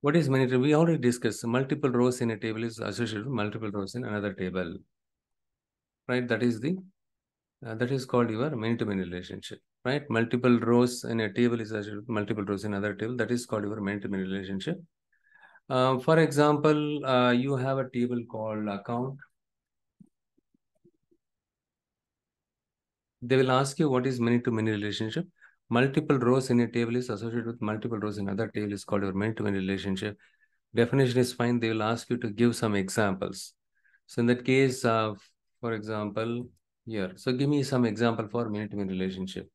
What is many? We already discussed multiple rows in a table is associated with multiple rows in another table, right? That is called your many-to-many relationship, right? Multiple rows in a table is associated with multiple rows in another table. That is called your many-to-many relationship. For example, you have a table called account. They will ask you what is many-to-many relationship. Multiple rows in a table is associated with multiple rows in another table is called your many-to-many relationship. Definition is fine. They will ask you to give some examples. So in that case, for example, here. So give me some example for many-to-many relationship.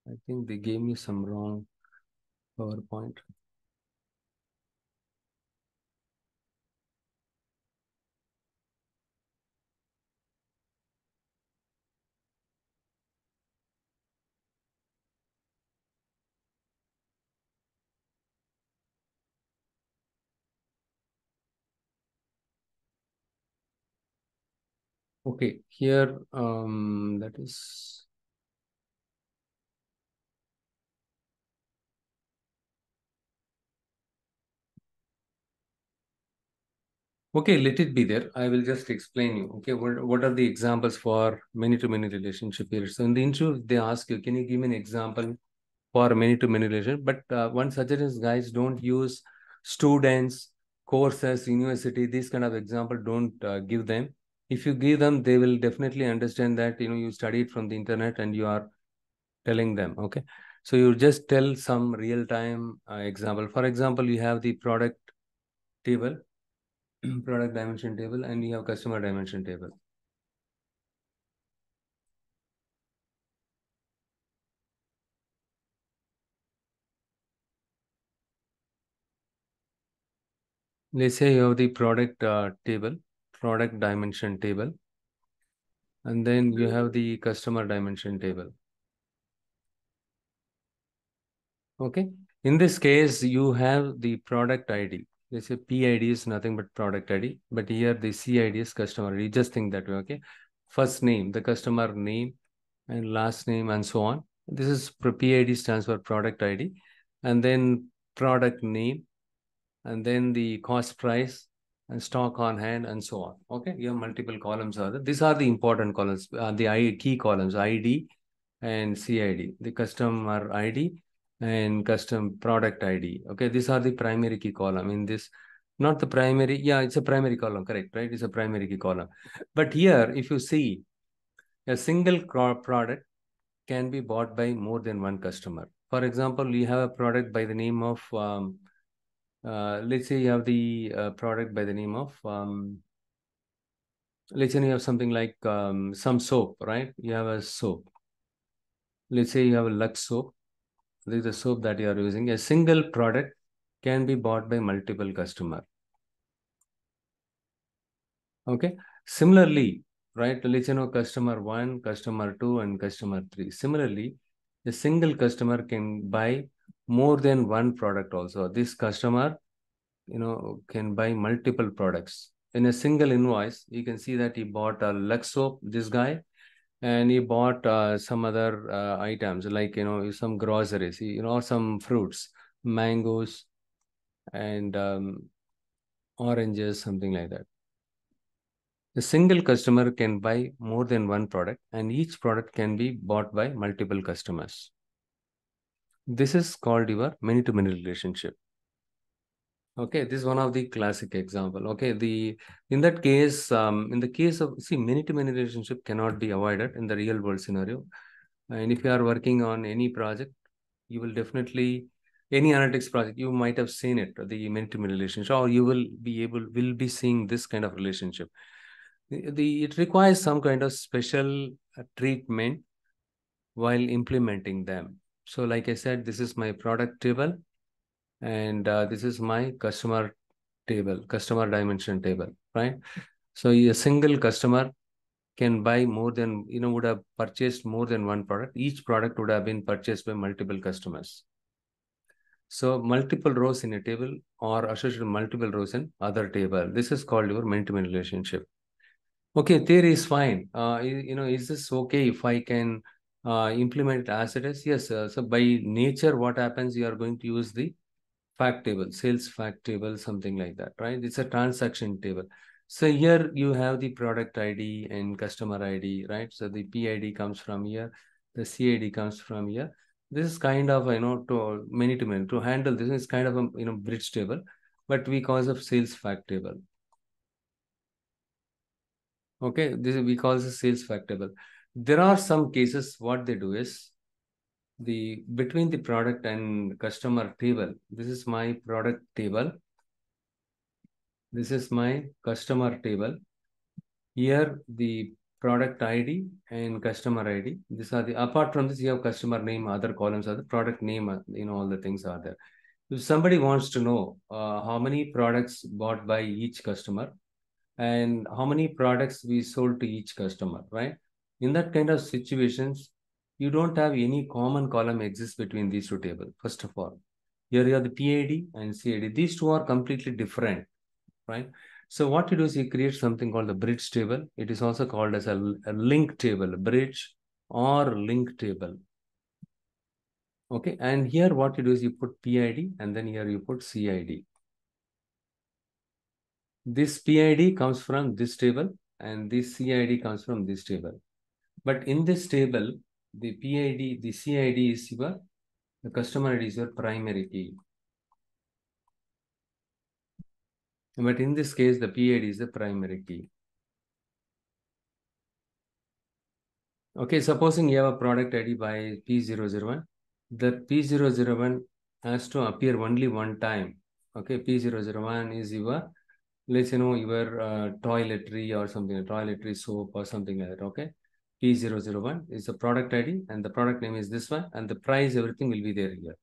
I think they gave me some wrong PowerPoint. Okay, here that is okay. Let it be there. I will just explain you. Okay, what are the examples for many-to-many relationship here? So in the interview, they ask you, can you give me an example for many-to-many relationship? But one suggestion is, guys, don't use students, courses, university. These kind of example, don't give them. If you give them, they will definitely understand that you studied from the internet and you are telling them. Okay, so you just tell some real-time example. For example, you have the product table, product dimension table, and you have customer dimension table. Let's say you have the product table, product dimension table, and then you have the customer dimension table. Okay. In this case, you have the product ID. Let's say PID is nothing but product ID, but here the CID is customer ID. Just think that way. Okay. First name, the customer name, and last name, and so on. This is PID stands for product ID, and then product name, and then the cost price and stock on hand, and so on. Okay. You have multiple columns. These are the important columns, the key columns, ID and CID, the customer ID and custom product ID. Okay, these are the primary key column in this. Not the primary, yeah, it's a primary column, correct, right? It's a primary key column. But here, if you see, a single product can be bought by more than one customer. For example, you have a product by the name of, let's say you have the product by the name of, let's say you have something like some soap, right? You have a soap. Let's say you have a Lux soap. This is the soap that you are using. A single product can be bought by multiple customer. Okay. Similarly, right? Let's customer 1, customer 2, and customer 3. Similarly, a single customer can buy more than one product also. This customer, can buy multiple products. In a single invoice, you can see that he bought a Lux soap, this guy, and he bought some other items like some groceries, or some fruits, mangoes and oranges, something like that. A single customer can buy more than one product, and each product can be bought by multiple customers. This is called your many-to-many relationship. Okay, this is one of the classic example. Okay, in that case, in the case of many-to-many relationship cannot be avoided in the real world scenario. And if you are working on any project, you will definitely any analytics project, you might have seen it, the many-to-many relationship, or you will be seeing this kind of relationship. It requires some kind of special treatment while implementing them. So, like I said, this is my product table, and this is my customer table, customer dimension table, right? So, a single customer can buy more than, would have purchased more than one product. Each product would have been purchased by multiple customers. So multiple rows in a table or associated multiple rows in other table. This is called your many-to-many relationship. Okay, theory is fine. Is this okay if I can implement as it is? Yes. So by nature, what happens? You are going to use the fact table, sales fact table, something like that, right? It's a transaction table. So here you have the product ID and customer ID, right? So the PID comes from here, the CID comes from here. This is kind of, to many to handle this is kind of a, bridge table, but we call it sales fact table. Okay, this is we call this sales fact table. There are some cases what they do is the between the product and customer table. This is my product table. This is my customer table. Here the product ID and customer ID. These are the apart from this, you have customer name, other columns are the product name, all the things are there. If somebody wants to know how many products bought by each customer and how many products we sold to each customer, right? In that kind of situations, you don't have any common column exists between these two tables. First of all, here you have the PID and CID. These two are completely different, right? So what you do is you create something called the bridge table. It is also called as a link table, bridge or link table. Okay, and here what you do is you put PID and then here you put CID. This PID comes from this table and this CID comes from this table. But in this table, the PID, the CID is the customer ID is your primary key. But in this case, the PID is the primary key. Okay, supposing you have a product ID by P001, the P001 has to appear only one time. Okay, P001 is your, let's your toiletry or something, toiletry soap or something like that. Okay, P001 is the product ID and the product name is this one and the price, everything will be there here.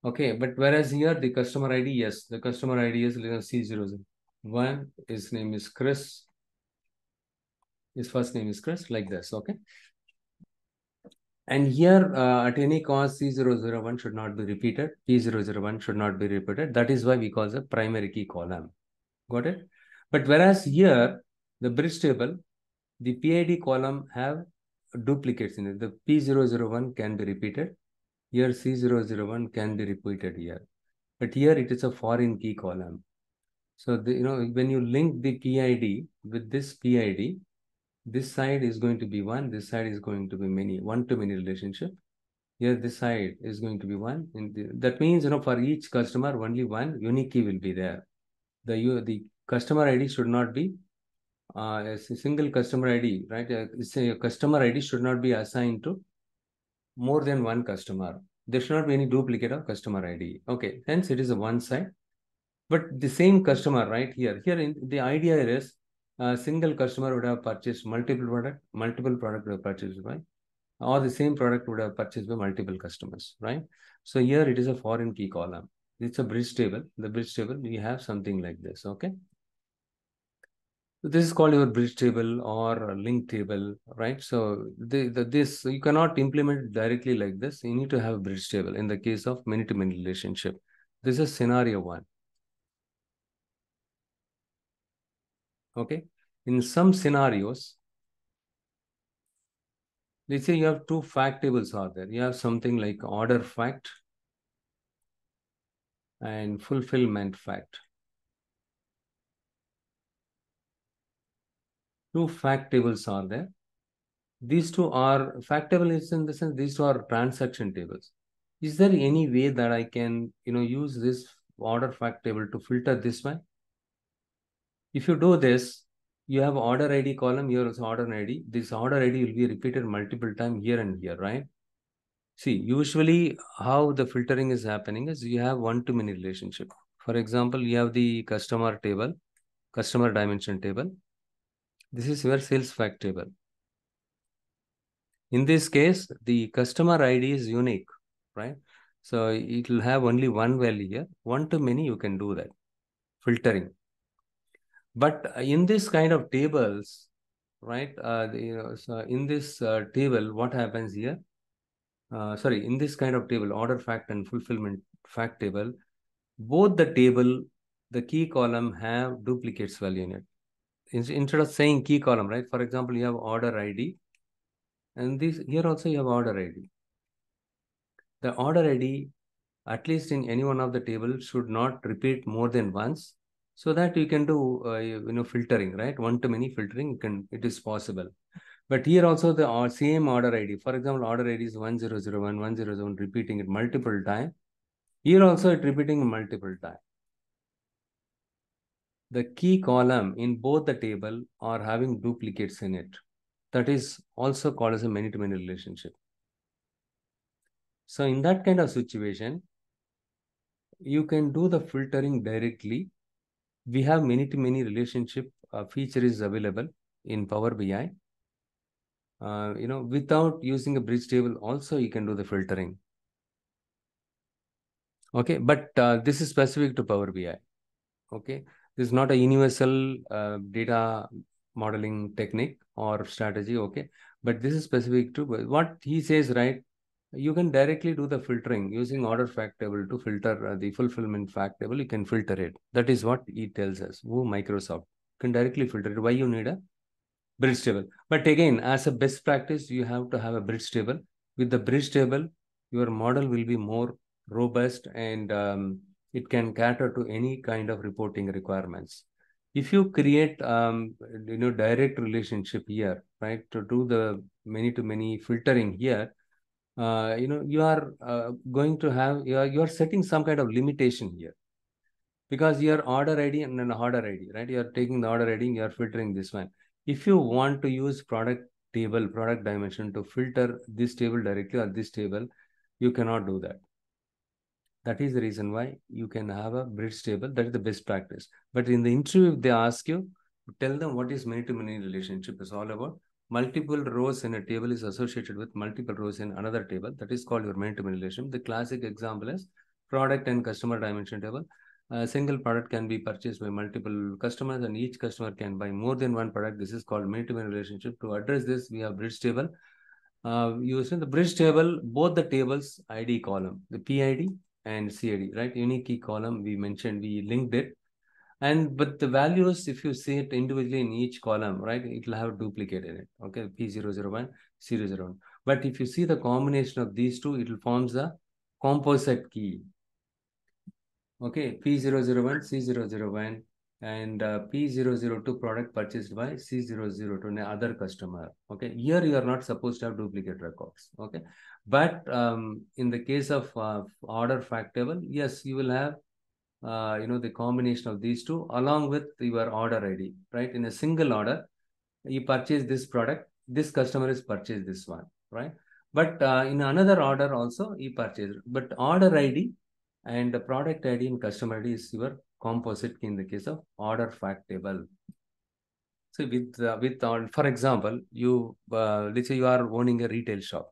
Okay, but whereas here the customer ID, yes, the customer ID is C001. His name is Chris. His first name is Chris, like this. Okay. And here, at any cost, C001 should not be repeated. P001 should not be repeated. That is why we call the primary key column. Got it? But whereas here, the bridge table, the PID column have duplicates in it. The P001 can be repeated. Here, C001 can be repeated here. But here, it is a foreign key column. So, when you link the PID with this PID, this side is going to be 1, this side is going to be many, one-to-many relationship. Here, this side is going to be 1. That means, for each customer, only one unique key will be there. The customer ID should not be a single customer ID, right? A customer ID should not be assigned to more than one customer. There should not be any duplicate of customer ID. Okay, hence it is a one side. But the same customer, right here, the idea is a single customer would have purchased multiple product would have purchased by, or the same product would have purchased by multiple customers, right? So here it is a foreign key column. It's a bridge table. The bridge table, we have something like this, okay? So this is called your bridge table or a link table, right? So this, you cannot implement it directly like this. You need to have a bridge table in the case of many-to-many relationship. This is scenario 1. Okay. In some scenarios, let's say you have two fact tables are there. You have something like order fact and fulfillment fact. Two fact tables are there. These two are fact table is in the sense these two are transaction tables. Is there any way that I can, use this order fact table to filter this one? If you do this, you have order ID column, here is order ID. This order ID will be repeated multiple times here and here, right? See, usually how the filtering is happening is you have one-to-many relationship. For example, you have the customer table, customer dimension table. This is your sales fact table. In this case, the customer ID is unique, right? So it will have only one value here. One-to-many, you can do that filtering. But in this kind of tables, right? So in this table, what happens here? In this kind of table, order fact and fulfillment fact table, both the table, the key column have duplicates value in it. Instead of saying key column, right? For example, you have order ID And this here also you have order ID. The order ID, at least in any one of the tables, should not repeat more than once, so that you can do filtering, right? One to many filtering, it is possible. But here also the same order ID. For example, order ID is 1001, 101, repeating it multiple times. Here also it repeating multiple times. The key column in both the table are having duplicates in it. That is also called as a many-to-many relationship. So in that kind of situation, you can do the filtering directly. We have many-to-many relationship feature is available in Power BI. Without using a bridge table, also you can do the filtering. Okay, but this is specific to Power BI. Okay, this is not a universal data modeling technique or strategy. Okay, but this is specific to what he says, right? You can directly do the filtering using order fact table to filter the fulfillment fact table. You can filter it. That is what he tells us. Who Microsoft can directly filter it. Why you need a bridge table? But again, as a best practice, you have to have a bridge table. With the bridge table, your model will be more robust and it can cater to any kind of reporting requirements. If you create direct relationship here, right, to do the many-to-many filtering here, you are going to have you are setting some kind of limitation here, because your order ID and an order ID, right? You are taking the order ID, you are filtering this one. If you want to use product table, product dimension to filter this table directly or this table, you cannot do that. That is the reason why you can have a bridge table. That is the best practice. But in the interview, if they ask you, tell them what is many-to-many relationship is all about. Multiple rows in a table is associated with multiple rows in another table. That is called your many-to-many relationship. The classic example is product and customer dimension table. A single product can be purchased by multiple customers, and each customer can buy more than one product. This is called many-to-many relationship. To address this, we have bridge table. Using the bridge table, both the tables ID column, the PID and CID, right? Unique key column, we mentioned, we linked it. But the values, if you see it individually in each column, right, it will have duplicate in it. Okay, P001, 001. But if you see the combination of these two, it will form the composite key. Okay, P001, C001, and P002 product purchased by C002, other customer. Okay, here you are not supposed to have duplicate records. Okay, but in the case of order fact table, yes, you will have the combination of these two along with your order ID, right? In a single order, you purchase this product, this customer is purchased this one, right? But in another order also, he purchased. But order ID and the product ID and customer ID is your composite key in the case of order fact table. So for example, let's say you are owning a retail shop.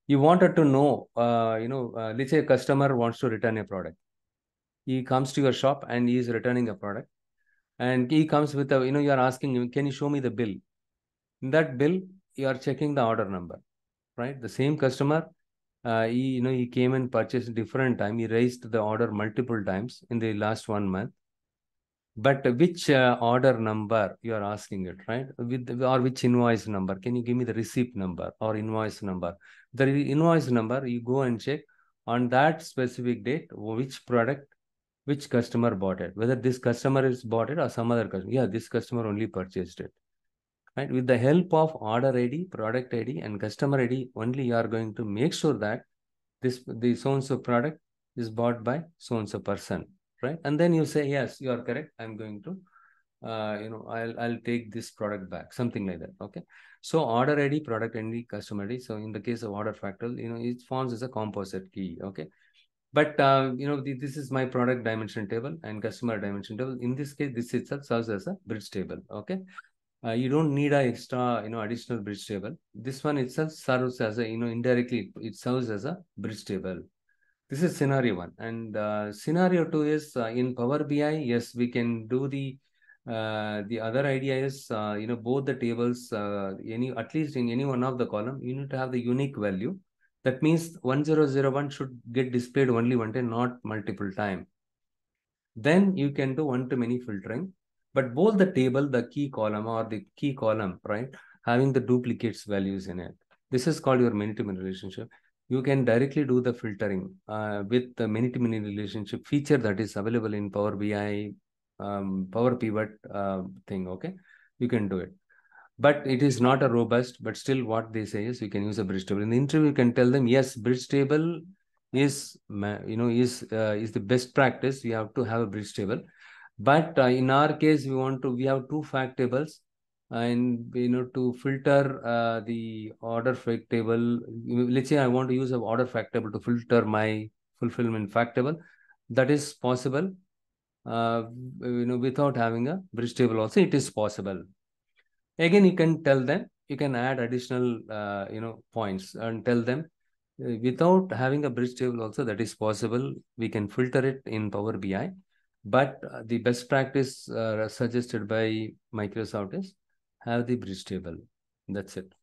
You wanted to know, let's say a customer wants to return a product. He comes to your shop and he is returning a product. And he comes with you are asking him, can you show me the bill? In that bill, you are checking the order number, right? The same customer, he came and purchased different time. He raised the order multiple times in the last 1 month. But which order number you are asking it, right? Or which invoice number? Can you give me the receipt number or invoice number? The invoice number, you go and check on that specific date, which product, which customer bought it. Whether this customer is bought it or some other customer. Yeah, this customer only purchased it. Right? With the help of order ID, product ID, and customer ID, only you are going to make sure that the so-and-so product is bought by so-and-so person, right? And then you say, yes, you are correct. I'm going to, I'll take this product back, something like that. Okay. So order ID, product ID, customer ID. So in the case of order factor, it forms as a composite key. Okay. But, this is my product dimension table and customer dimension table. In this case, this itself serves as a bridge table. Okay. You don't need a extra, additional bridge table. This one itself serves as a, indirectly, it serves as a bridge table. This is scenario one. And scenario two is in Power BI, yes, we can do the other idea is, both the tables, at least in any one of the column, you need to have the unique value. That means 1001 should get displayed only one time, not multiple time. Then you can do one-to-many filtering. But both the table, the key column or the key column, right, having the duplicates values in it. This is called your many-to-many relationship. You can directly do the filtering with the many-to-many relationship feature that is available in Power BI, Power Pivot thing. Okay, you can do it, but it is not a robust. But still, what they say is you can use a bridge table. In the interview, you can tell them, yes, bridge table is is the best practice. You have to have a bridge table. But in our case, we have two fact tables, and to filter the order fact table. Let's say I want to use an order fact table to filter my fulfillment fact table. That is possible. Uh, without having a bridge table, also it is possible. Again, you can tell them, you can add additional points and tell them without having a bridge table also that is possible. We can filter it in Power BI, but the best practice suggested by Microsoft is have the bridge table. That's it.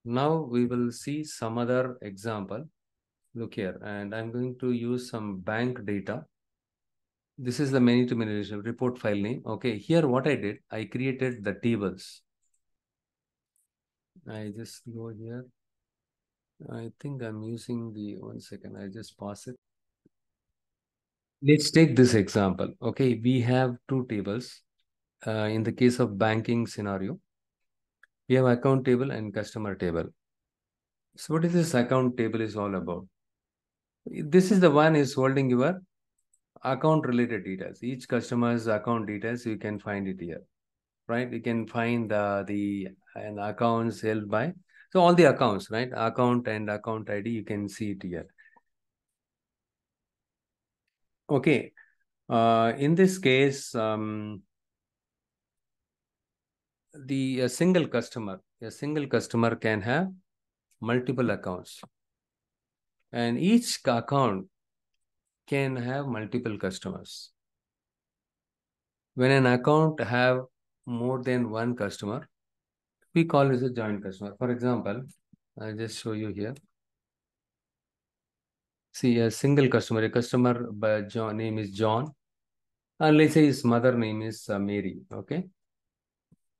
Now we will see some other example. Look here, and I'm going to use some bank data. This is the many-to-many relationship report file name. Okay, here what I did, I created the tables. I just go here. I think I'm using the, one second, I just pause it. Let's take this example. Okay, we have two tables. In the case of banking scenario, we have account table and customer table. So what is this account table is all about? This is the one is holding your account related details. Each customer's account details, you can find it here, right? You can find the accounts held by, so all the accounts, right? Account and account ID, you can see it here. Okay. In this case, a single customer can have multiple accounts, and each account can have multiple customers. When an account have more than one customer, we call it a joint customer. For example, I'll just show you here. See, a single customer, a customer by John, name is John, and let's say his mother name is Mary. Okay,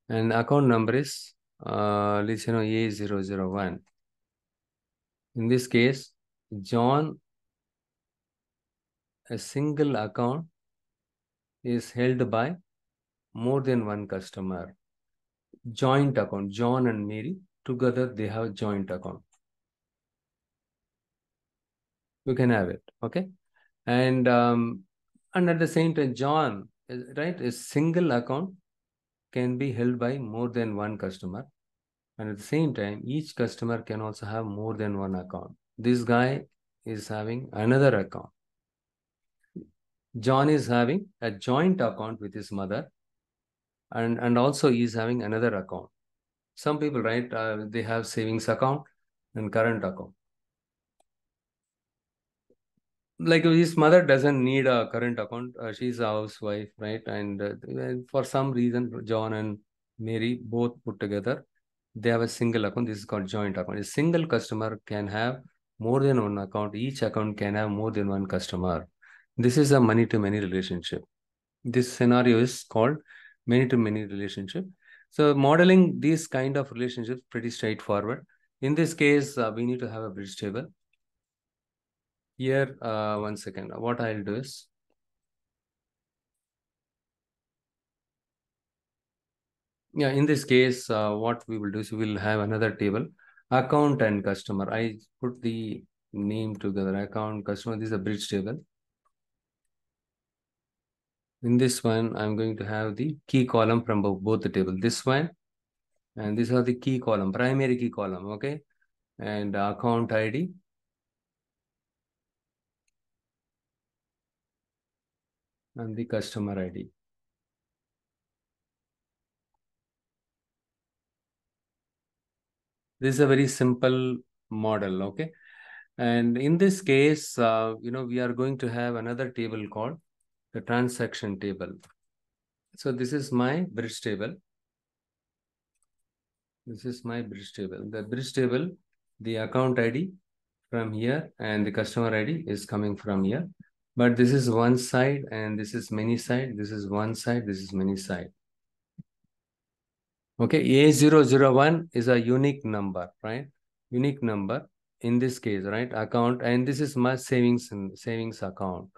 and account number is let's say A001. In this case, John, a single account is held by more than one customer. Joint account, John and Mary together, they have joint account. You can have it, okay? And at the same time, John, right, a single account can be held by more than one customer. And at the same time, each customer can also have more than one account. This guy is having another account. John is having a joint account with his mother, and also he is having another account. Some people, right, they have savings account and current account. Like his mother doesn't need a current account. She's a housewife, right? And for some reason, John and Mary both put together, they have a single account. This is called joint account. A single customer can have more than one account. Each account can have more than one customer. This is a many-to-many relationship. This scenario is called many-to-many relationship. So modeling these kind of relationships pretty straightforward. In this case, we need to have a bridge table. Here, one second. What I'll do is, yeah, in this case, what we will do is we will have another table, account and customer. I put the name together, account, customer. This is a bridge table. In this one, I'm going to have the key column from both the table. This one, and these are the key column, primary key column, okay? And account ID. And the customer ID. This is a very simple model, okay? And in this case, we are going to have another table called the transaction table. So this is my bridge table. This is my bridge table. The bridge table, the account ID from here and the customer ID is coming from here. But this is one side and this is many side. This is one side, this is many side. Okay, A001 is a unique number, right? Unique number in this case, right? Account, and this is my savings account.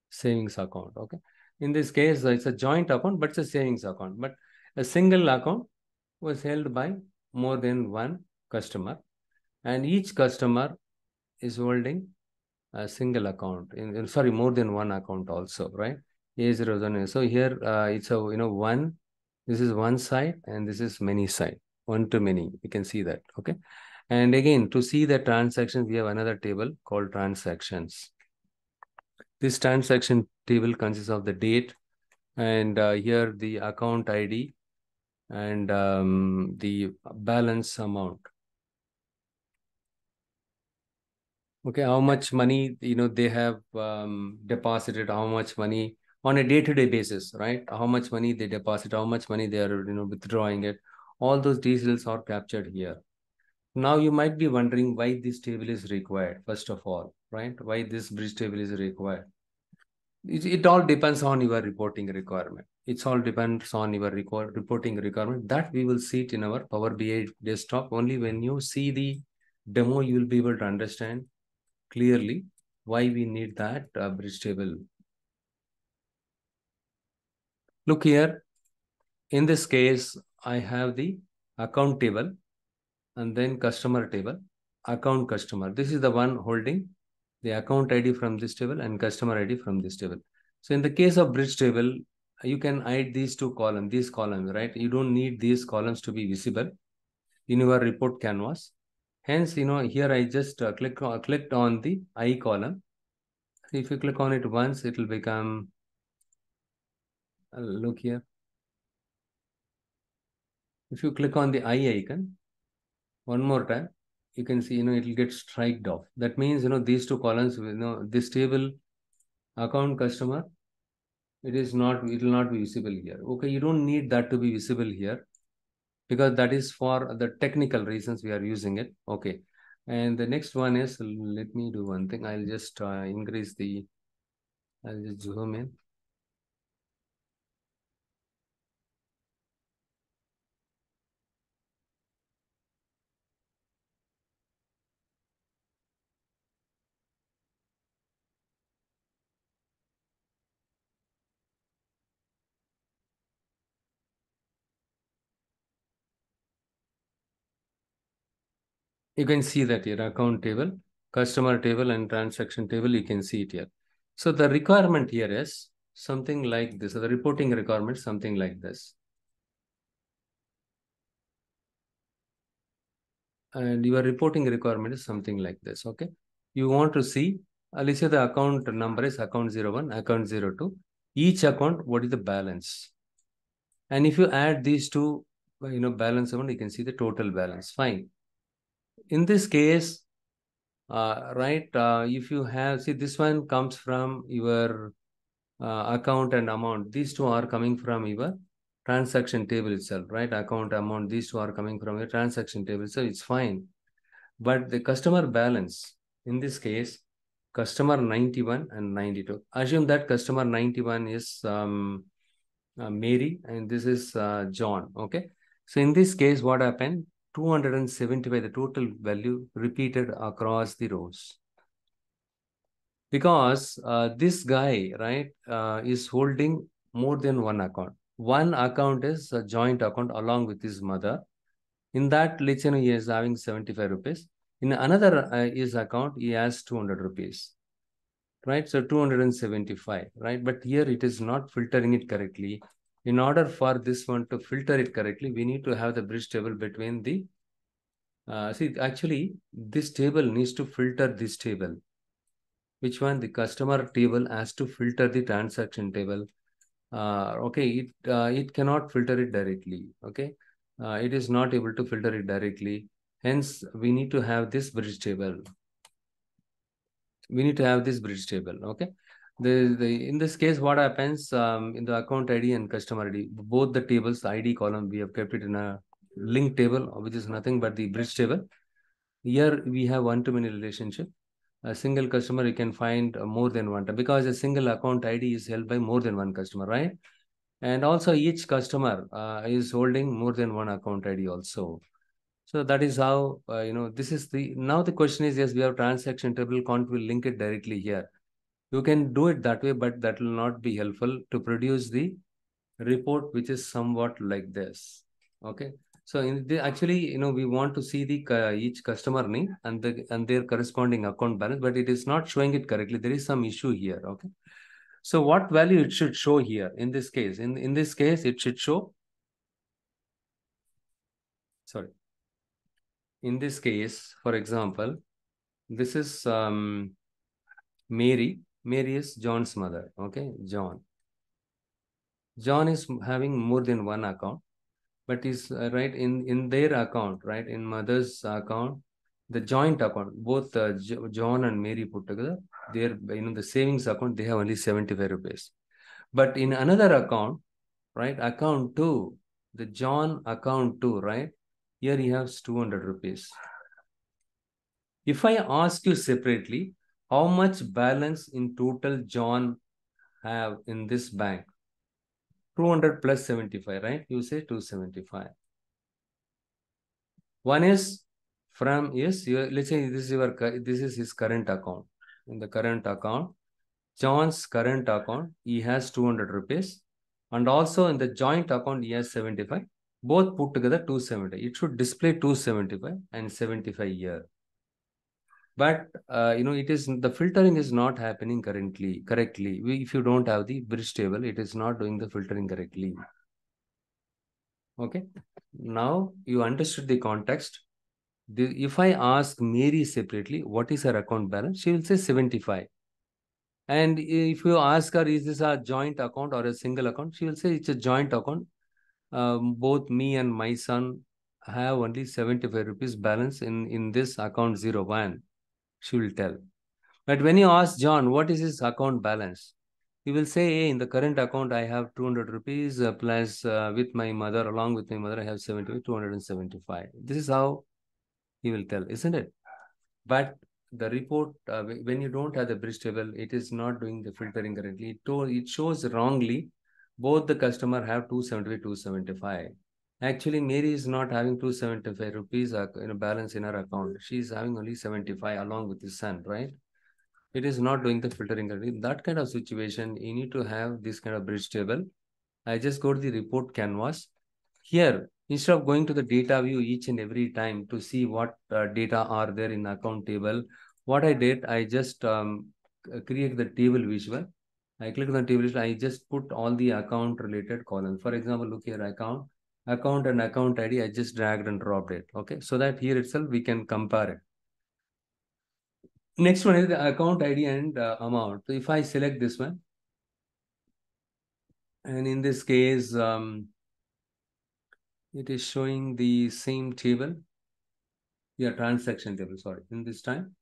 Savings account, okay? In this case, it's a joint account, but it's a savings account. But a single account was held by more than one customer, and each customer is holding a single account sorry, more than one account also, right? A001. So here it's a one. This is one side and this is many side, one to many. You can see that, okay? And again, to see the transactions, we have another table called transactions. This transaction table consists of the date and here the account ID and the balance amount. Okay, how much money they have deposited, how much money on a day-to-day basis, right? How much money they deposit, how much money they are withdrawing it. All those details are captured here. Now you might be wondering why this table is required, first of all, right? Why this bridge table is required. It all depends on your reporting requirement. It's all depends on your reporting requirement that we will see it in our Power BI desktop. Only when you see the demo, you will be able to understand clearly why we need that bridge table. Look here, in this case, I have the account table and then customer table, account customer. This is the one holding the account ID from this table and customer ID from this table. So in the case of bridge table, you can hide these these columns, right? You don't need these columns to be visible in your report canvas. Hence, here I just clicked on the I column. If you click on it once, it will become, look here. If you click on the I icon, one more time, you can see, it will get striked off. That means, these two columns, this table, account customer, it will not be visible here. Okay, you don't need that to be visible here because that is for the technical reasons we are using it. Okay. And the next one is, let me do one thing. I'll just I'll just zoom in. You can see that here, account table, customer table, and transaction table. You can see it here. So the requirement here is something like this. So the reporting requirement, something like this. And your reporting requirement is something like this, okay? You want to see, let's say the account number is account 01, account 02. Each account, what is the balance? And if you add these two, balance amount, you can see the total balance. Fine. In this case, right, if you have, see this one comes from your account and amount. These two are coming from your transaction table itself, right? Account, amount, these two are coming from your transaction table. So it's fine. But the customer balance, in this case, customer 91 and 92. Assume that customer 91 is Mary and this is John, okay? So in this case, what happened? 275, the total value repeated across the rows. Because this guy, right, is holding more than one account. One account is a joint account along with his mother. In that, let's say he is having 75 rupees. In another his account, he has 200 rupees, right? So 275, right? But here it is not filtering it correctly. In order for this one to filter it correctly, we need to have the bridge table between the, see, actually, this table needs to filter this table. Which one? The customer table has to filter the transaction table. Okay, it cannot filter it directly. Okay, it is not able to filter it directly. Hence, we need to have this bridge table. We need to have this bridge table. Okay. In this case, what happens in the account ID and customer ID, both the tables, the ID column, we have kept it in a link table, which is nothing but the bridge table. Here we have one-to-many relationship. A single customer, you can find more than one, because a single account ID is held by more than one customer, right? And also each customer is holding more than one account ID also. So that is how, this is now the question is, yes, we have transaction table, can't we link it directly here? You can do it that way, but that will not be helpful to produce the report, which is somewhat like this. Okay. So actually, we want to see the each customer name and their corresponding account balance, but it is not showing it correctly. There is some issue here. Okay. So what value it should show here in this case? In this case, it should show. Sorry. In this case, for example, this is Mary. Mary is John's mother. Okay, John. John is having more than one account, but is right in their account, right, in mother's account, the joint account, both John and Mary put together, their the savings account, they have only 75 rupees. But in another account, right, account 2, the John account 2, right, here he has 200 rupees. If I ask you separately, how much balance in total John have in this bank? 200 plus 75, right? You say 275. One is from, yes, let's say this is his current account. In the current account, John's current account, he has 200 rupees. And also in the joint account, he has 75. Both put together 270. It should display 275 and 75 here. But it is the filtering is not happening correctly. If you don't have the bridge table, it is not doing the filtering correctly. Okay. Now you understood the context. If I ask Mary separately, what is her account balance? She will say 75. And if you ask her, is this a joint account or a single account? She will say it's a joint account. Both me and my son have only 75 rupees balance in this account 01. She will tell. But when you ask John, what is his account balance? He will say, hey, in the current account, I have 200 rupees plus with my mother, along with my mother, I have 275. This is how he will tell, isn't it? But the report, when you don't have the bridge table, it is not doing the filtering correctly. It shows wrongly. Both the customer have 275, 275. Actually, Mary is not having 275 rupees in a balance in her account. She is having only 75 along with his son, right? It is not doing the filtering correctly. That kind of situation, you need to have this kind of bridge table. I just go to the report canvas. Here, instead of going to the data view each and every time to see what data are there in the account table, what I did, I just create the table visual. I click on the table visual. I just put all the account related columns. For example, look here, account and account ID. I just dragged and dropped it. Okay, so that here itself we can compare it. Next one is the account ID and amount. So if I select this one, and in this case, it is showing the same table. Yeah, transaction table, sorry. In this time,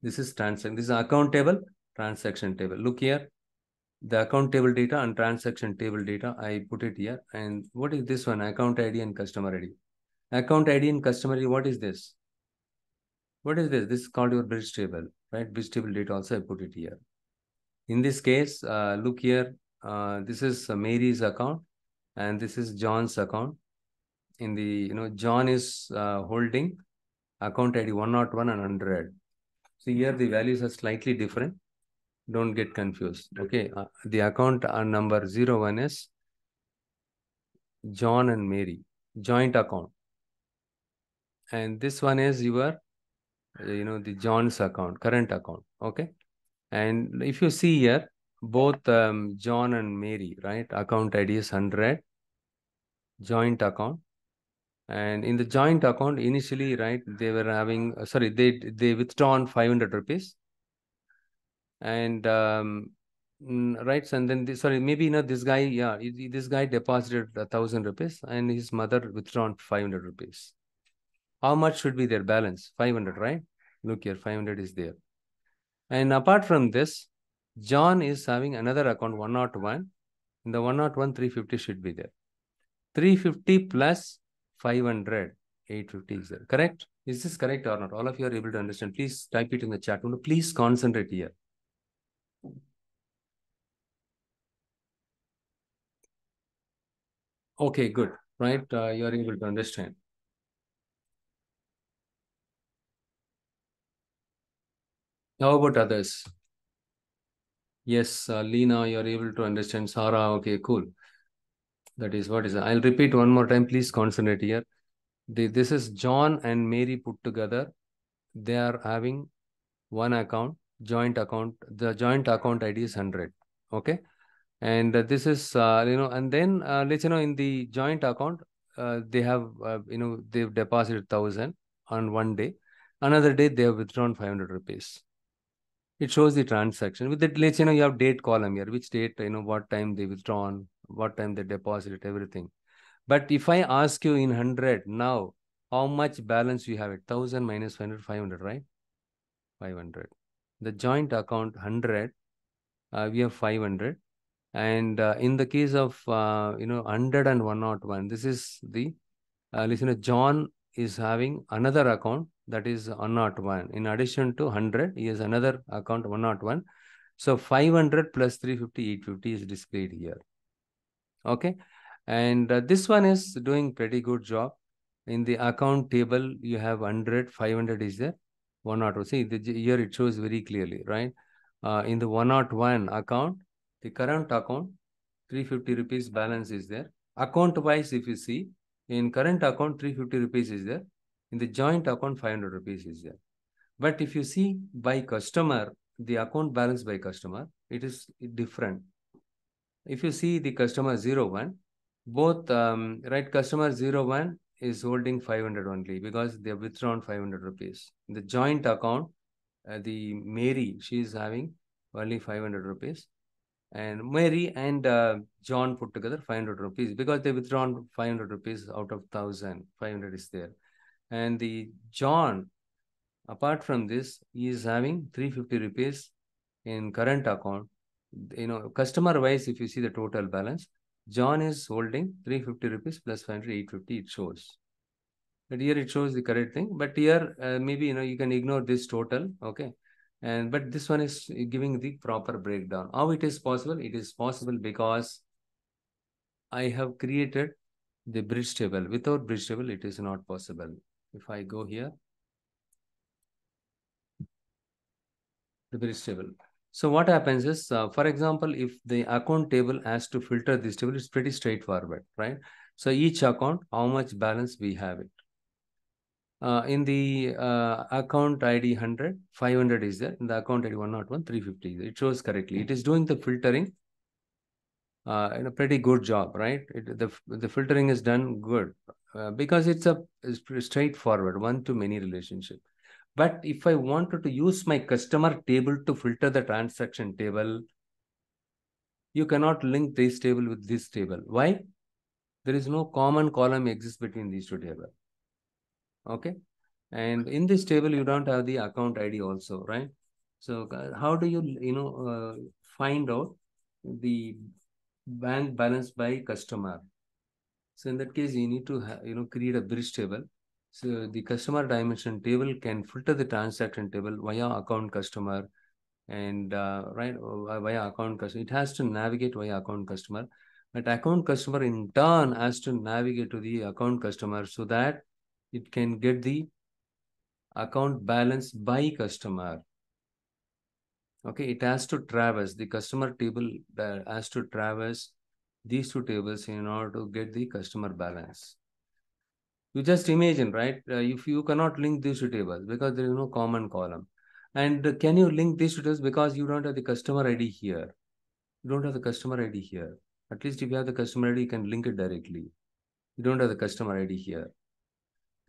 this is transaction. This is account table, transaction table. Look here, the account table data and transaction table data, I put it here. And what is this one? Account ID and customer ID. Account ID and customer ID, what is this? What is this? This is called your bridge table, right? Bridge table data also I put it here. In this case, look here, this is Mary's account and this is John's account. In the, John is holding account ID 101 and 100. So here the values are slightly different. Don't get confused. Okay. The account number 01 is John and Mary, joint account. And this one is your, the John's account, current account. Okay. And if you see here, both John and Mary, right? Account ID is 100, joint account. And in the joint account, initially, right, they were having, they withdrawn 500 rupees. And, right, and then, maybe, this guy, yeah, this guy deposited 1,000 rupees and his mother withdrawn 500 rupees. How much should be their balance? 500, right? Look here, 500 is there. And apart from this, John is having another account, 101. In the 101, 350 should be there. 350 plus 500, 850 is there. Correct? Is this correct or not? All of you are able to understand. Please type it in the chat window. Please concentrate here. Okay, good. Right? You are able to understand. How about others? Yes, Lena, you are able to understand. Sarah, okay, cool. That is what is. I'll repeat one more time. Please concentrate here. This is John and Mary put together. They are having one account, joint account. The joint account ID is 100. Okay. And this is, and then let's, in the joint account, they have, they've deposited 1,000 on one day. Another day, they have withdrawn 500 rupees. It shows the transaction. With that, let's, you have date column here, which date, what time they withdrawn, what time they deposited, everything. But if I ask you in 100 now, how much balance you have it? 1,000 minus 500, 500, right? 500. The joint account 100, we have 500. And in the case of, 100 and 101, this is the, listener, John is having another account that is 101. In addition to 100, he has another account 101. So 500 plus 350, 850 is displayed here. Okay. And this one is doing pretty good job. In the account table, you have 100, 500 is there. 101. See, here it shows very clearly, right? In the 101 account, the current account, 350 rupees balance is there. Account wise, if you see, in current account, 350 rupees is there. In the joint account, 500 rupees is there. But if you see by customer, the account balance by customer, it is different. If you see the customer 01, both, right, customer 01 is holding 500 only because they have withdrawn 500 rupees. In the joint account, the Mary, she is having only 500 rupees. And Mary and John put together 500 rupees because they withdrawn 500 rupees out of 1,000. 500 is there. And the John, apart from this, he is having 350 rupees in current account. Customer wise, if you see the total balance, John is holding 350 rupees plus 500, 850, it shows. But here it shows the correct thing. But here, maybe, you can ignore this total. Okay. But this one is giving the proper breakdown. How it is possible? It is possible because I have created the bridge table. Without bridge table, it is not possible. If I go here, the bridge table. So what happens is, for example, if the account table has to filter this table, it's pretty straightforward, right? So each account, how much balance we have it. In the account ID 100, 500 is there. In the account ID 101, 350 is there. It shows correctly. It is doing the filtering in a pretty good job, right? The filtering is done good because it's straightforward one-to-many relationship. But if I wanted to use my customer table to filter the transaction table, you cannot link this table with this table. Why? There is no common column exists between these two tables. Okay. And in this table, you don't have the account ID also, right? So how do you, find out the bank balance by customer? So in that case, you need to, create a bridge table. So the customer dimension table can filter the transaction table via account customer and right via account customer. It has to navigate via account customer, but account customer in turn has to navigate to the account customer so that it can get the account balance by customer. Okay, it has to traverse the customer table, has to traverse these two tables in order to get the customer balance. You just imagine, right? If you cannot link these two tables because there is no common column. And can you link these two tables because you don't have the customer ID here? You don't have the customer ID here. At least if you have the customer ID, you can link it directly. You don't have the customer ID here.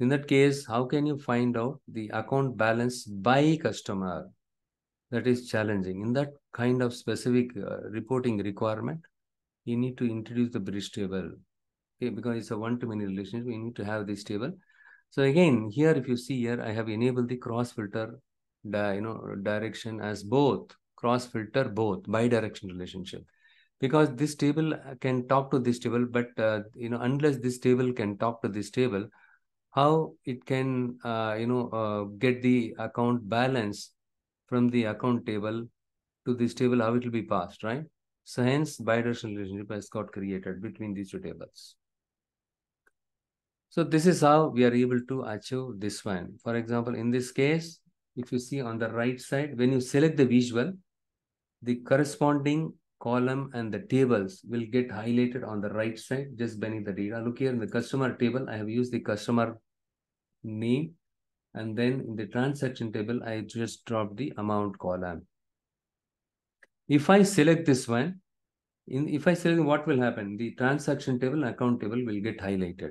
In that case, how can you find out the account balance by customer? That is challenging. In that kind of specific reporting requirement, you need to introduce the bridge table. Okay, because it's a one-to-many relationship, we need to have this table. So again, here, if you see here, I have enabled the cross filter, direction as both cross filter, both bi-direction relationship, because this table can talk to this table, but unless this table can talk to this table, how it can get the account balance from the account table to this table, how it will be passed, right? So hence, bi-directional relationship has got created between these two tables. So this is how we are able to achieve this one. For example, in this case, if you see on the right side, when you select the visual, the corresponding column and the tables will get highlighted on the right side, just beneath the data. Look here in the customer table, I have used the customer name, and then in the transaction table, I just dropped the amount column. If I select this one, if I select, what will happen? The transaction table and account table will get highlighted.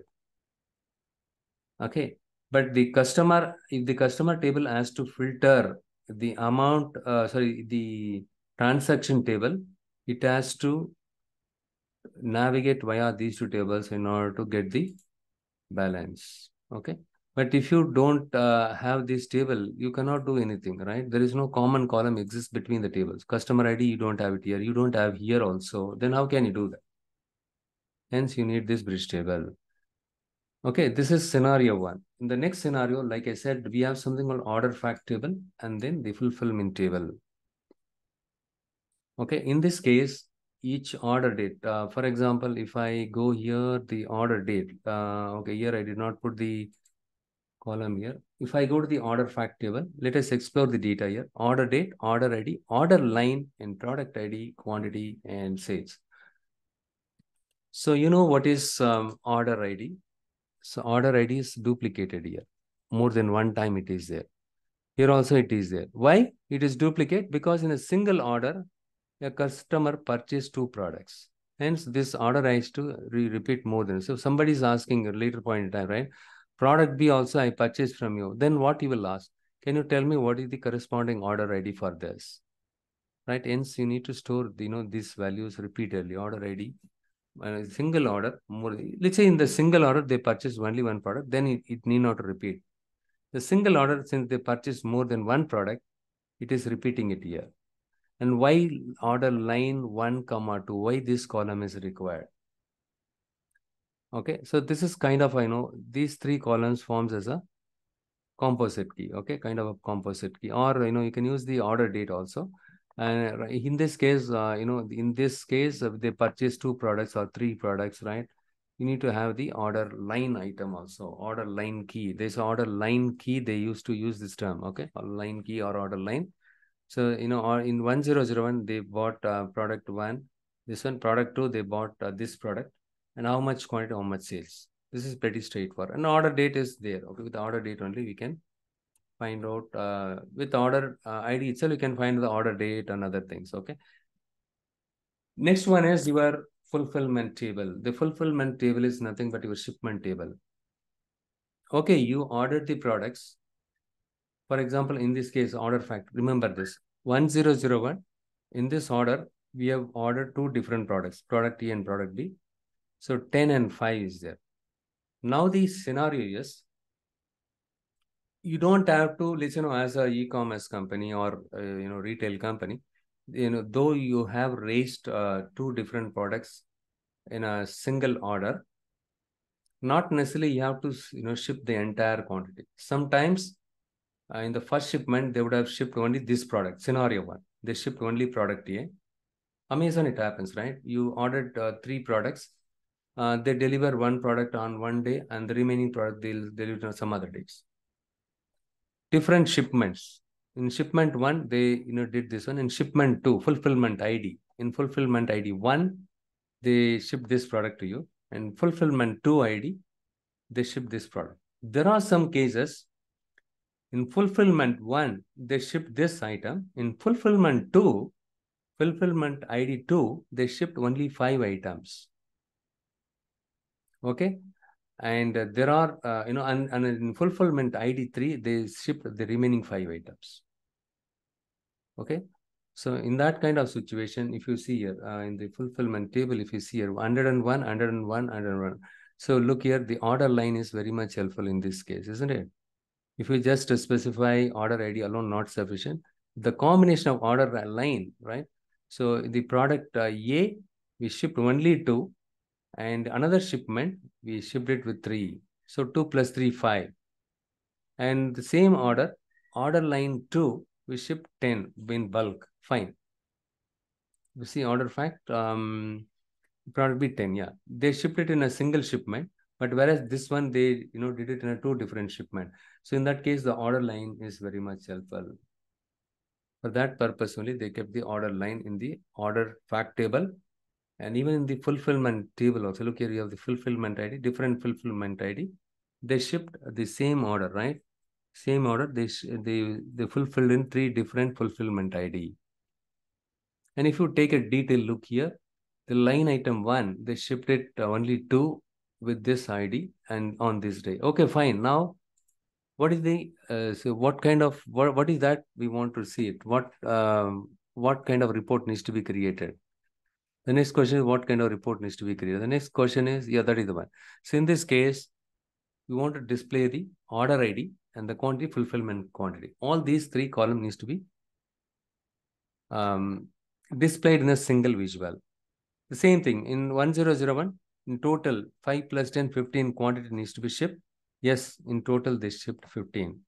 Okay. But the customer, if the customer table has to filter the amount, the transaction table, it has to navigate via these two tables in order to get the balance. Okay. But if you don't have this table, you cannot do anything, right? There is no common column exists between the tables. Customer ID, you don't have it here. You don't have here also. Then how can you do that? Hence, you need this bridge table. Okay, this is scenario one. In the next scenario, like I said, we have something called order fact table and then the fulfillment table. Okay, in this case, each order date, for example, if I go here, the order date, okay, here I did not put the column here. If I go to the order fact table, let us explore the data here. Order date, order ID, order line, and product ID, quantity, and sales. So you know what is order ID? So order ID is duplicated here. More than one time it is there. Here also it is there. Why? It is duplicate because in a single order, a customer purchased two products. Hence, this order has to repeat more than. So somebody is asking at a later point in time, right? Product B also I purchased from you. Then what you will ask? Can you tell me what is the corresponding order ID for this? Right? Hence, you need to store, these values repeatedly. Order ID, single order. More. Let's say in the single order, they purchased only one product. Then it need not repeat. The single order, since they purchase more than one product, it is repeating it here. And why order line 1, 2? Why this column is required? Okay, so this is kind of, these three columns forms as a composite key. Okay, kind of a composite key. Or, you can use the order date also. And in this case, they purchase two products or three products, right? You need to have the order line item also, order line key. There's order line key. They used to use this term, okay? Or line key or order line. So, or in 1001, they bought product one. This one, product two, they bought this product. And how much quantity, how much sales. This is pretty straightforward. And order date is there. Okay, with the order date only, we can find out with order ID itself, you can find the order date and other things. Okay. Next one is your fulfillment table. The fulfillment table is nothing but your shipment table. Okay, you ordered the products. For example, in this case, order fact, remember this 1001. In this order, we have ordered two different products, product A and product B. So 10 and 5 is there. Now the scenario is, you don't have to listen as a e-commerce company or retail company, though you have raised two different products in a single order, not necessarily you have to ship the entire quantity. Sometimes in the first shipment they would have shipped only this product. Scenario one, they shipped only product A. Amazon, it happens, right? You ordered three products, they deliver one product on one day and the remaining product they'll deliver on some other days. Different shipments. In shipment one, they did this one. In shipment two, fulfillment ID. In fulfillment ID 1, they ship this product to you. And fulfillment 2 ID, they ship this product. There are some cases, in fulfillment 1, they ship this item. In fulfillment 2, fulfillment ID 2, they shipped only 5 items. Okay. And there are, and in fulfillment ID 3, they shipped the remaining 5 items. Okay. So in that kind of situation, if you see here in the fulfillment table, if you see here 101, 101, 101. So look here, the order line is very much helpful in this case, isn't it? If you just specify order ID alone, not sufficient. The combination of order line, right? So the product A, we shipped only 2, and another shipment, we shipped it with 3. So 2 plus 3, 5. And the same order line 2, we shipped 10 in bulk. Fine. You see order fact, product B 10, yeah. They shipped it in a single shipment, But whereas this one, they did it in a two different shipment. So in that case, the order line is very much helpful. For that purpose only, they kept the order line in the order fact table. And even in the fulfillment table also, look here, you have the fulfillment ID, different fulfillment ID. They shipped the same order, right? Same order, they fulfilled in 3 different fulfillment ID. And if you take a detailed look here, the line item 1, they shipped it only 2 with this ID and on this day. Okay, fine. Now, what is the, so what kind of, what is that we want to see it? What kind of report needs to be created? The next question is what kind of report needs to be created? The next question is, yeah, that is the one. So in this case, we want to display the order ID and the quantity fulfillment quantity. All these 3 columns needs to be displayed in a single visual. The same thing in 1001, in total 5 plus 10, 15 quantity needs to be shipped. Yes, in total they shipped 15.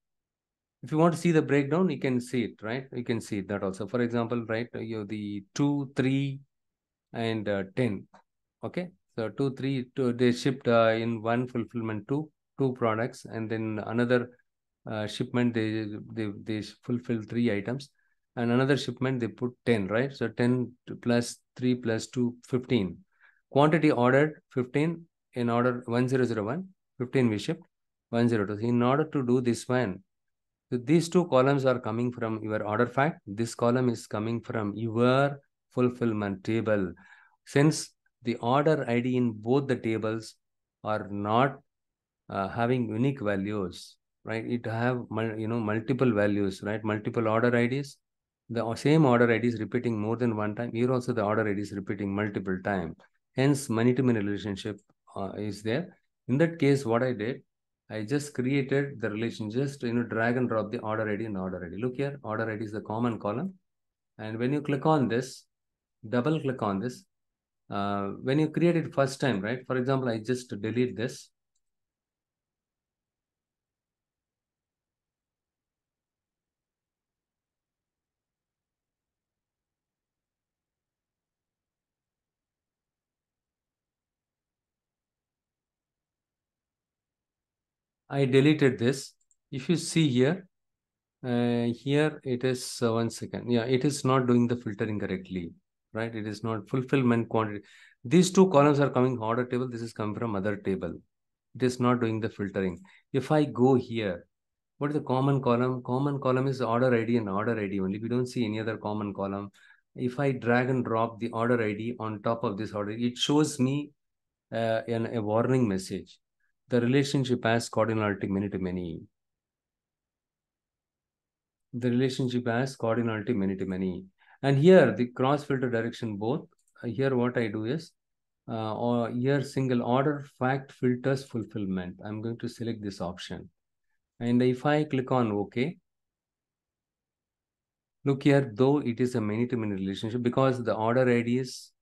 If you want to see the breakdown, you can see it, right? You can see that also. For example, right, you have the 2, 3, and 10. Okay, so 2, 3, 2, they shipped in one fulfillment two products, and then another shipment they fulfill 3 items, and another shipment they put 10, right? So 10 plus 3 plus 2, 15. Quantity ordered 15 in order 1001, 15 we shipped 102. In order to do this one, so these 2 columns are coming from your order fact. This column is coming from your fulfillment table. Since the order ID in both the tables are not having unique values, right? It have multiple values, right? Multiple order IDs. The same order ID is repeating more than one time. Here also the order ID is repeating multiple times. Hence, many-to-many relationship is there. In that case, what I did, I just created the relation, just drag and drop the order ID and order ID. Look here, order ID is the common column. And when you click on this, double click on this, when you create it first time, right? For example, I just delete this. I deleted this. If you see here, here it is 1 second. Yeah, it is not doing the filtering correctly, right? It is not fulfillment quantity. These 2 columns are coming order table. This is coming from other table. It is not doing the filtering. If I go here, what is the common column? Common column is order ID and order ID only. We don't see any other common column. If I drag and drop the order ID on top of this order, it shows me a warning message. The relationship has cardinality many to many. The relationship has cardinality many to many. And here the cross filter direction both. Here what I do is, or here single order fact filters fulfillment. I'm going to select this option. And if I click on OK, look here, though it is a many-to-many relationship, because the order ID is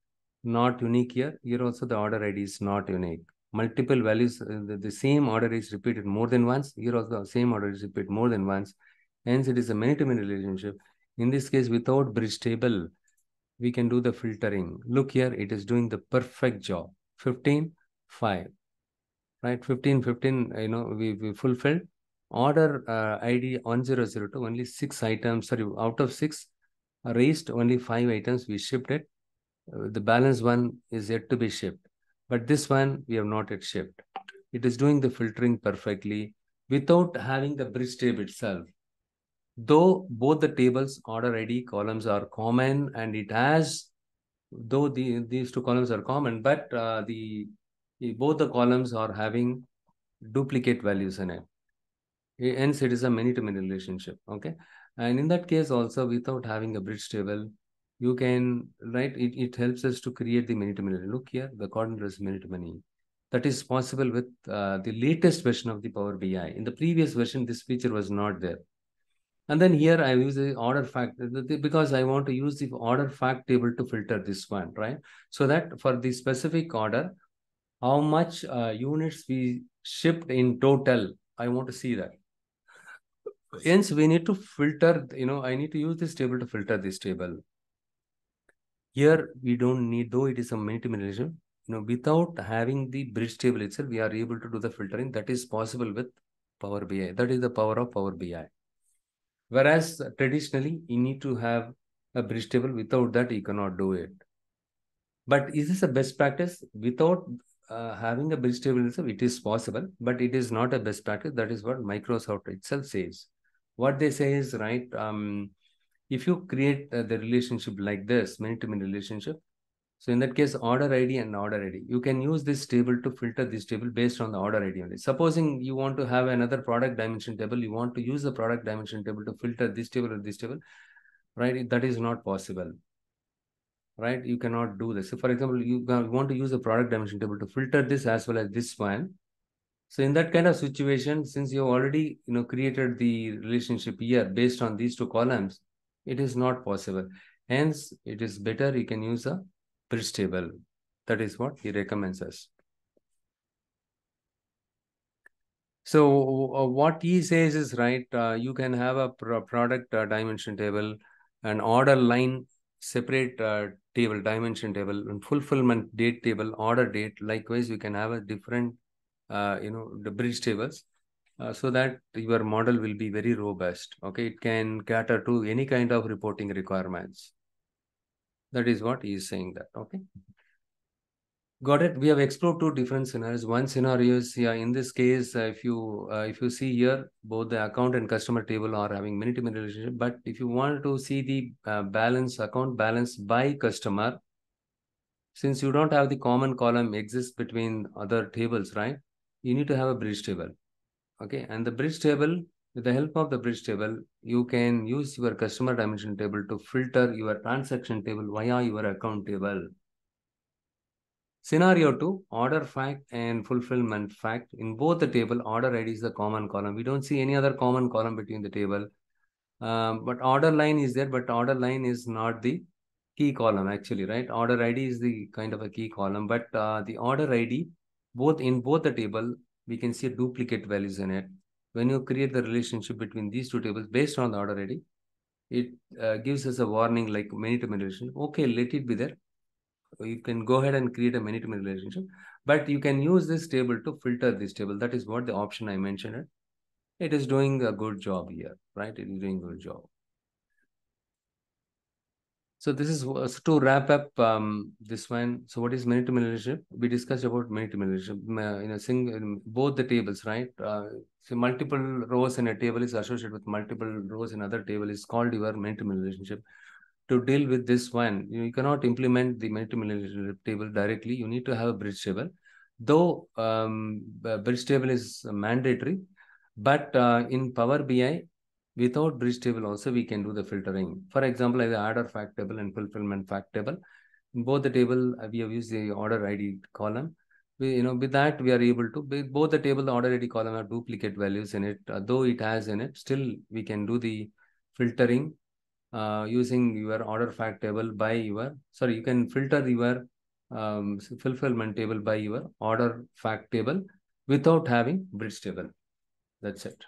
not unique here. Here also the order ID is not unique. Multiple values, the same order is repeated more than once. Here also the same order is repeated more than once. Hence, it is a many-to-many relationship. In this case, without bridge table, we can do the filtering. Look here, it is doing the perfect job. 15, 5, right? 15, 15, we fulfilled. Order ID 1002, only 6 items, sorry, out of 6, raised only 5 items, we shipped it. The balance one is yet to be shipped. But this one, we have not yet shipped. It is doing the filtering perfectly without having the bridge table itself. Though both the tables order ID columns are common, and it has, though these 2 columns are common, but both the columns are having duplicate values in it. Hence, it is a many-to-many relationship. Okay, and in that case also, without having a bridge table, you can, right? It helps us to create the many-to-many. Look here, the coordinate is many-to-many. That is possible with the latest version of the Power BI. In the previous version, this feature was not there. And then here I use the order fact because I want to use the order fact table to filter this one, right? So that for the specific order, how much units we shipped in total, I want to see that. Hence, we need to filter, I need to use this table to filter this table. Here, we don't need, though it is a many-to-many relation, without having the bridge table itself, we are able to do the filtering. That is possible with Power BI. That is the power of Power BI. Whereas traditionally, you need to have a bridge table. Without that, you cannot do it. But is this a best practice? Without having a bridge table itself, it is possible, but it is not a best practice. That is what Microsoft itself says. What they say is, right, if you create the relationship like this, many-to-many relationship, so in that case, order ID and order ID, you can use this table to filter this table based on the order ID only. Supposing you want to have another product dimension table, you want to use the product dimension table to filter this table or this table, right? That is not possible, right? You cannot do this. So for example, you want to use a product dimension table to filter this as well as this one. So in that kind of situation, since you already created the relationship here based on these two columns, it is not possible. Hence, it is better you can use a bridge table. That is what he recommends us. So what he says is right. You can have a product dimension table, an order line separate table, dimension table, and fulfillment date table, order date. Likewise, you can have a different, the bridge tables, so that your model will be very robust. Okay, it can cater to any kind of reporting requirements. That is what he is saying that. Okay. Got it. We have explored two different scenarios. One scenario is, yeah, in this case, if you see here, both the account and customer table are having many-to-many relationship. But if you want to see the account balance by customer, since you don't have the common column exists between other tables, right? You need to have a bridge table. Okay, and the bridge table, with the help of the bridge table, you can use your customer dimension table to filter your transaction table via your account table. Scenario 2, order fact and fulfillment fact. In both the table, order ID is the common column. We don't see any other common column between the table. But order line is there, but order line is not the key column actually, right? Order ID is the kind of a key column, but the order ID, both the table, we can see duplicate values in it. When you create the relationship between these two tables based on the order ID, it gives us a warning like many-to-many relationship. Okay, let it be there. You can go ahead and create a many-to-many relationship, but you can use this table to filter this table. That is what the option I mentioned. It is doing a good job here, right? It is doing a good job. So this is to wrap up this one. So what is many-to-many relationship? We discussed about many-to-many relationship in both the tables, right? So multiple rows in a table is associated with multiple rows in other table is called your many-to-many relationship. To deal with this one, you cannot implement the many-to-many relationship table directly. You need to have a bridge table. Though bridge table is mandatory, but in Power BI, without bridge table also we can do the filtering. For example, I have the order fact table and fulfillment fact table. In both the table, we have used the order ID column. With that, we are able to, both the table, the order ID column have duplicate values in it. Though it has in it, still we can do the filtering using your order fact table by your, sorry, you can filter your fulfillment table by your order fact table without having bridge table. That's it.